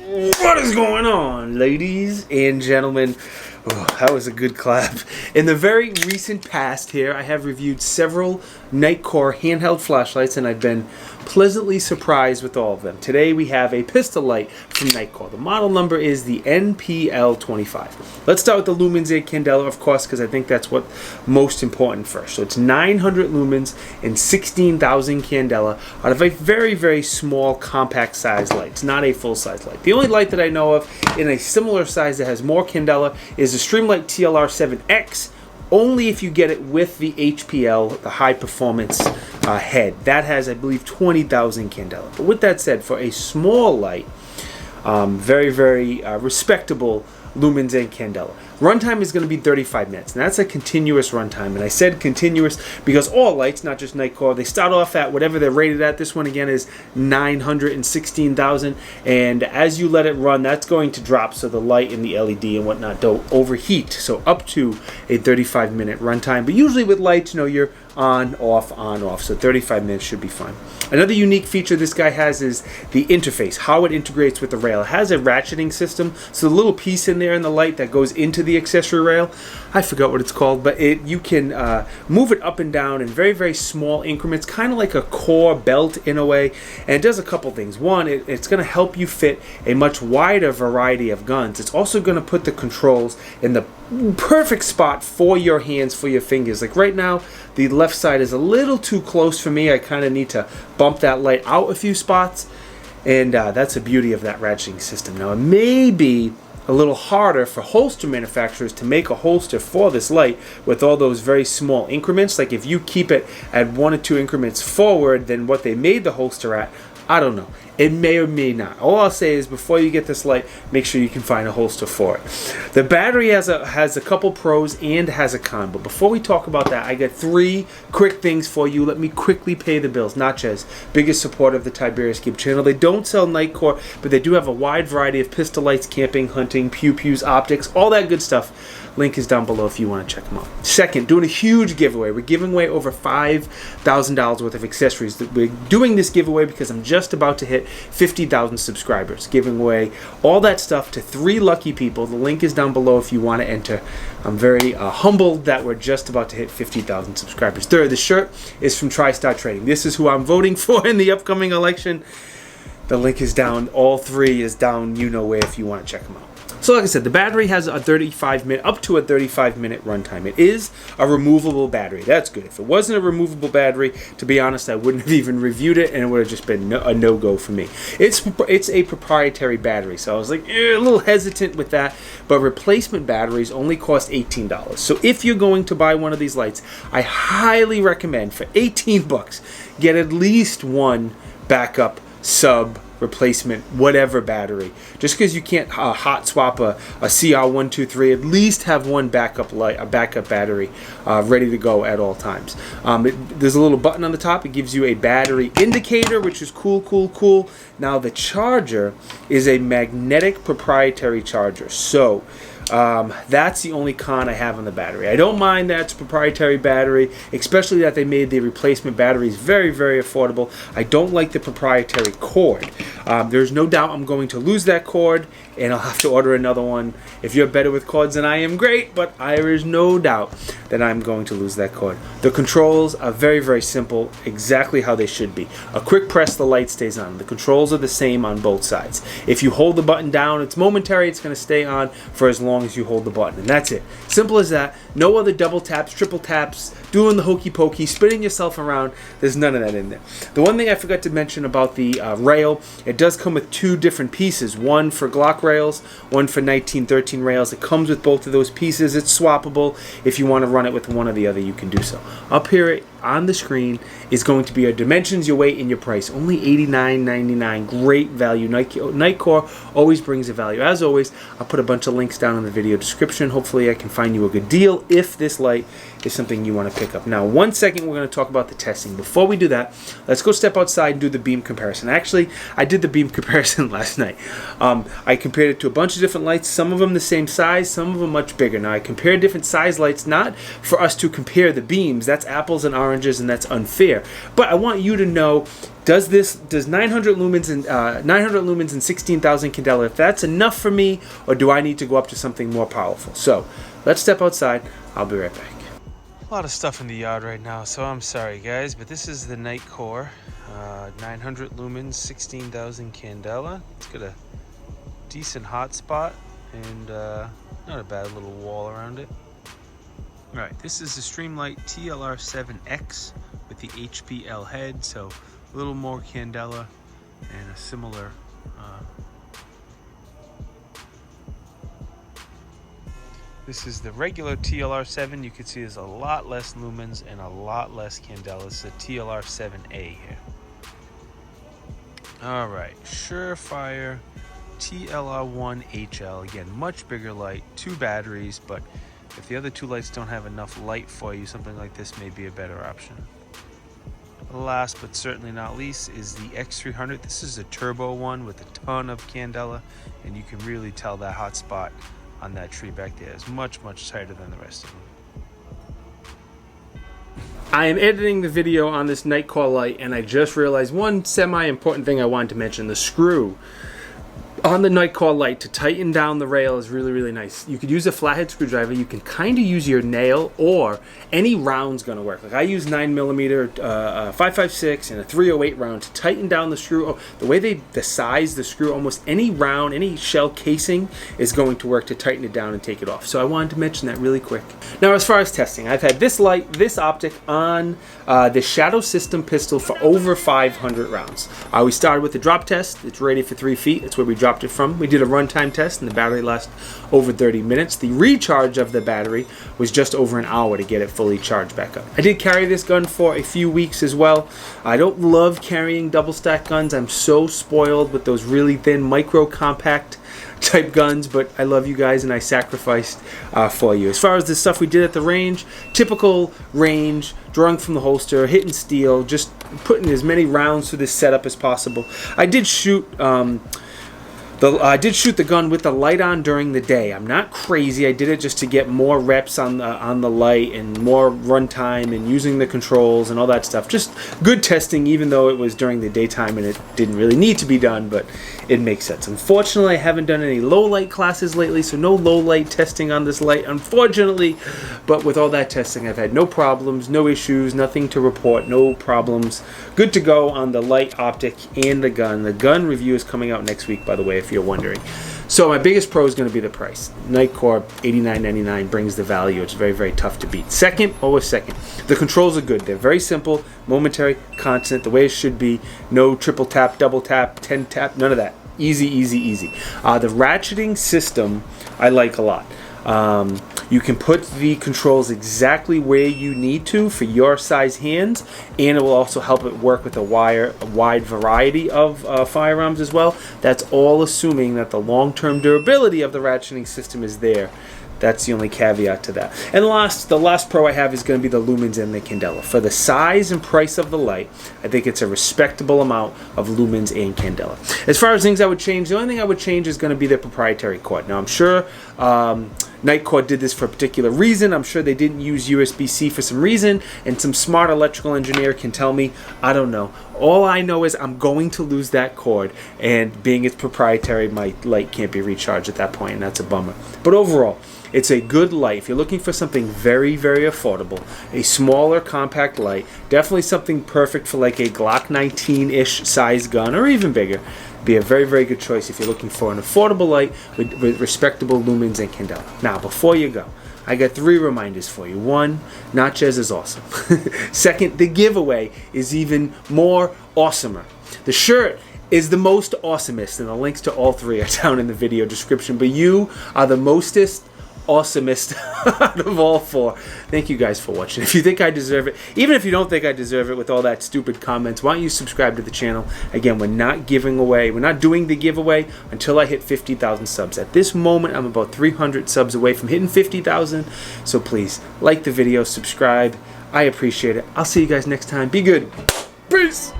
What is going on, ladies and gentlemen? Oh, that was a good clap. In the very recent past here, I have reviewed several Nitecore handheld flashlights, and I've been pleasantly surprised with all of them. Today we have a pistol light from Nitecore. The model number is the NPL-25. Let's start with the lumens and candela, of course, because I think that's what's most important first. So it's 900 lumens and 16,000 candela out of a very, very small, compact size light. It's not a full-size light. The only light that I know of in a similar size that has more candela is the Streamlight TLR7X, only if you get it with the HPL, the high performance head. That has, I believe, 20,000 candela. But with that said, for a small light, very, very respectable lumens and candela. Runtime is going to be 35 minutes, and that's a continuous runtime. And I said continuous because all lights, not just Nitecore, they start off at whatever they're rated at. This one again is 916,000, and as you let it run, that's going to drop so the light and the LED and whatnot don't overheat. So up to a 35-minute runtime. But usually with lights, you know, you're on, off, so 35 minutes should be fine. Another unique feature this guy has is the interface, how it integrates with the rail. It has a ratcheting system, so the little piece in there in the light that goes into the accessory rail, I forgot what it's called, but you can move it up and down in very, very small increments, kind of like a core belt in a way, and it does a couple things. One, it's going to help you fit a much wider variety of guns. It's also going to put the controls in the perfect spot for your hands, for your fingers. Like right now, the left side is a little too close for me. I kind of need to bump that light out a few spots, and that's the beauty of that ratcheting system. Now, it may be a little harder for holster manufacturers to make a holster for this light with all those very small increments. Like if you keep it at 1 or 2 increments forward than what they made the holster at, I don't know. It may or may not. All I'll say is before you get this light, make sure you can find a holster for it. The battery has a couple pros and has a con. But before we talk about that, I got 3 quick things for you. Let me quickly pay the bills. Natchez, biggest supporter of the Tiberious Gib channel. They don't sell Nitecore, but they do have a wide variety of pistol lights, camping, hunting, pew-pews, optics, all that good stuff. Link is down below if you want to check them out. Second, doing a huge giveaway. We're giving away over $5,000 worth of accessories. We're doing this giveaway because I'm just about to hit 50,000 subscribers. Giving away all that stuff to 3 lucky people. The link is down below if you want to enter. I'm very humbled that we're just about to hit 50,000 subscribers. Third, the shirt is from TriStar Trading. This is who I'm voting for in the upcoming election. The link is down. All 3 is down. You know where if you want to check them out. So like I said, the battery has a 35-minute, up to a 35-minute runtime. It is a removable battery. That's good. If it wasn't a removable battery, to be honest, I wouldn't have even reviewed it, and it would have just been a no-go for me. It's a proprietary battery, so I was like a little hesitant with that. But replacement batteries only cost $18. So if you're going to buy one of these lights, I highly recommend for 18 bucks, get at least one backup sub replacement whatever battery. Just because you can't hot swap a CR123, at least have one backup light, a backup battery ready to go at all times. There's a little button on the top. It gives you a battery indicator, which is cool. Now the charger is a magnetic proprietary charger, so that's the only con I have on the battery. I don't mind that it's a proprietary battery, especially that they made the replacement batteries very, very affordable. I don't like the proprietary cord. There's no doubt I'm going to lose that cord, and I'll have to order another one. If you're better with cords than I am, great, but there is no doubt that I'm going to lose that cord. The controls are very, very simple, exactly how they should be. A quick press, the light stays on. The controls are the same on both sides. If you hold the button down, it's momentary. It's going to stay on for as long as you hold the button, and that's it. Simple as that. No other double taps, triple taps, doing the hokey pokey, spinning yourself around. There's none of that in there. The one thing I forgot to mention about the rail, it does come with 2 different pieces. One for Glock rails, one for 1913 rails. It comes with both of those pieces. It's swappable. If you want to run it with one or the other, you can do so. Up here on the screen is going to be your dimensions, your weight, and your price. Only $89.99. Great value. Nitecore always brings a value. As always, I'll put a bunch of links down in the video description. Hopefully I can find you a good deal if this light is something you want to pick up. Now, 1 second, we're going to talk about the testing. Before we do that, let's go step outside and do the beam comparison. Actually, I did the beam comparison last night. I compared it to a bunch of different lights, some of them the same size, some of them much bigger. Now, I compared different size lights, not for us to compare the beams. That's apples and oranges. oranges, and that's unfair. But I want you to know, does 900 lumens and 16,000 candela, if that's enough for me, or do I need to go up to something more powerful? So let's step outside. I'll be right back. A lot of stuff in the yard right now, so I'm sorry guys, but this is the Nitecore 900 lumens 16,000 candela. It's got a decent hotspot and not a bad little wall around it. Alright, this is the Streamlight TLR7X with the HPL head, so a little more candela and a similar this is the regular TLR7. You can see there's a lot less lumens and a lot less candela. This is a TLR7A here. Alright, Surefire TLR1HL. Again, much bigger light, 2 batteries, but if the other 2 lights don't have enough light for you, something like this may be a better option. Last but certainly not least is the X300. This is a turbo one with a ton of candela, and you can really tell that hot spot on that tree back there is much, much tighter than the rest of them. I am editing the video on this Nitecore light, and I just realized one semi-important thing I wanted to mention. The screw on the Nitecore light to tighten down the rail is really, really nice. You could use a flathead screwdriver. You can kind of use your nail, or any round's going to work. Like I use 9mm 5.56 and a 308 round to tighten down the screw. Oh, the way the size the screw, almost any round, any shell casing is going to work to tighten it down and take it off. So I wanted to mention that really quick. Now, as far as testing, I've had this light, this optic on the Shadow System pistol for over 500 rounds. We started with the drop test. It's rated for 3 feet. That's where we dropped it from. We did a runtime test, and the battery lasts over 30 minutes. The recharge of the battery was just over an hour to get it fully charged back up. I did carry this gun for a few weeks as well. I don't love carrying double stack guns. I'm so spoiled with those really thin micro compact type guns, but I love you guys and I sacrificed for you. As far as the stuff we did at the range, typical range, drawing from the holster, hitting steel, just putting as many rounds through this setup as possible. I did shoot the gun with the light on during the day. I'm not crazy. I did it just to get more reps on the light and more runtime and using the controls and all that stuff. Just good testing, even though it was during the daytime and it didn't really need to be done, but it makes sense. Unfortunately, I haven't done any low light classes lately, so no low light testing on this light, unfortunately. But with all that testing, I've had no problems, no issues, nothing to report, no problems. Good to go on the light, optic, and the gun. The gun review is coming out next week, by the way, if you're wondering. So my biggest pro is going to be the price. Nitecore $89.99 brings the value. It's very, very tough to beat. Second, always second. The controls are good. They're very simple, momentary, constant, the way it should be. No triple tap, double tap, 10 tap, none of that. Easy, easy, easy. The ratcheting system I like a lot. You can put the controls exactly where you need to for your size hands, and it will also help it work with a wide variety of firearms as well. That's all assuming that the long-term durability of the ratcheting system is there. That's the only caveat to that. And the last pro I have is going to be the lumens and the candela. For the size and price of the light, I think it's a respectable amount of lumens and candela. As far as things I would change, the only thing I would change is going to be the proprietary cord. Now, I'm sure Nitecore did this for a particular reason. I'm sure they didn't use USB-C for some reason, and some smart electrical engineer can tell me. I don't know. All I know is I'm going to lose that cord, and being it's proprietary, my light can't be recharged at that point, and that's a bummer. But overall, it's a good light. If you're looking for something very, very affordable, a smaller, compact light, definitely something perfect for like a Glock 19-ish size gun, or even bigger, be a very, very good choice if you're looking for an affordable light with respectable lumens and candela. Now, before you go, I got 3 reminders for you. 1, Natchez is awesome. Second, the giveaway is even more awesomer. The shirt is the most awesomest, and the links to all 3 are down in the video description, but you are the mostest awesomest out of all 4. Thank you guys for watching. If you think I deserve it, even if you don't think I deserve it with all that stupid comments, why don't you subscribe to the channel? Again, we're not doing the giveaway until I hit 50,000 subs. At this moment, I'm about 300 subs away from hitting 50,000, so please like the video, subscribe. I appreciate it. I'll see you guys next time. Be good. Peace.